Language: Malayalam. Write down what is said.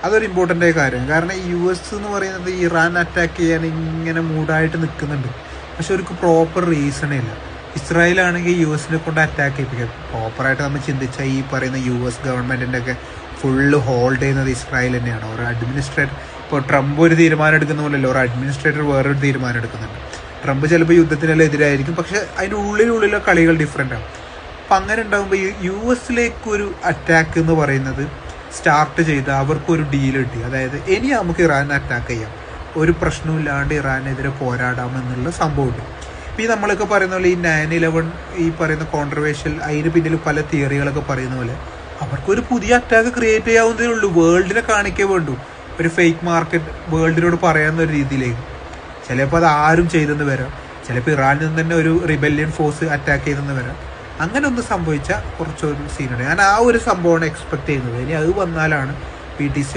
അതൊരു ഇമ്പോർട്ടൻ്റ് ആയ കാര്യമാണ്. കാരണം US എന്ന് പറയുന്നത് ഇറാൻ അറ്റാക്ക് ചെയ്യാൻ ഇങ്ങനെ മൂഡായിട്ട് നിൽക്കുന്നുണ്ട്. പക്ഷെ അവർക്ക് പ്രോപ്പർ റീസണേ ഇല്ല. ഇസ്രായേലാണെങ്കിൽ US കൊണ്ട് അറ്റാക്ക് ചെയ്യിപ്പിക്കാം. പ്രോപ്പറായിട്ട് നമ്മൾ ചിന്തിച്ചാൽ ഈ പറയുന്ന US ഗവൺമെൻറ്റിൻ്റെ ഒക്കെ ഫുള്ള് ഹോൾഡ് ചെയ്യുന്നത് ഇസ്രായേൽ തന്നെയാണ്. ഒരു അഡ്മിനിസ്ട്രേറ്റർ, ഇപ്പോൾ ട്രംപ് ഒരു തീരുമാനം എടുക്കുന്ന പോലെയല്ല, ഒരു അഡ്മിനിസ്ട്രേറ്റർ വേറൊരു തീരുമാനം എടുക്കുന്നുണ്ട്. ട്രംപ് ചിലപ്പോൾ യുദ്ധത്തിനെല്ലാം എതിരായിരിക്കും, പക്ഷെ അതിൻ്റെ ഉള്ളിലുള്ള കളികൾ ഡിഫറെൻ്റ് ആണ്. അപ്പം അങ്ങനെ ഉണ്ടാകുമ്പോൾ US അറ്റാക്ക് എന്ന് പറയുന്നത് സ്റ്റാർട്ട് ചെയ്ത് അവർക്കൊരു ഡീൽ കിട്ടി. അതായത് ഇനി നമുക്ക് ഇറാനെ അറ്റാക്ക് ചെയ്യാം, ഒരു പ്രശ്നമില്ലാണ്ട് ഇറാനെതിരെ പോരാടാമെന്നുള്ള സംഭവമുണ്ട്. ഇപ്പോൾ ഈ നമ്മളൊക്കെ പറയുന്ന പോലെ ഈ 9/11 ഈ പറയുന്ന കോൺട്രവേഴ്ഷ്യൽ, അതിന് പിന്നിൽ പല തിയറികളൊക്കെ പറയുന്ന പോലെ അവർക്കൊരു പുതിയ അറ്റാക്ക് ക്രിയേറ്റ് ചെയ്യാവുന്നതേ ഉള്ളൂ. വേൾഡിനെ കാണിക്കേ വേണ്ടു, ഒരു ഫേക്ക് മാർക്കറ്റ് വേൾഡിനോട് പറയാവുന്ന ഒരു രീതിയിലേക്ക്. ചിലപ്പോൾ അത് ആരും ചെയ്തെന്ന് വരാം, ചിലപ്പോൾ ഇറാനിൽ നിന്ന് തന്നെ ഒരു റിബല്യൻ ഫോഴ്സ് അറ്റാക്ക് ചെയ്തെന്ന് വരാം. അങ്ങനെ ഒന്ന് സംഭവിച്ചാൽ കുറച്ചൊരു സീനുണ്ട്. ഞാൻ ആ ഒരു സംഭവമാണ് എക്സ്പെക്ട് ചെയ്യുന്നത്. ഇനി അത് വന്നാലാണ് PTC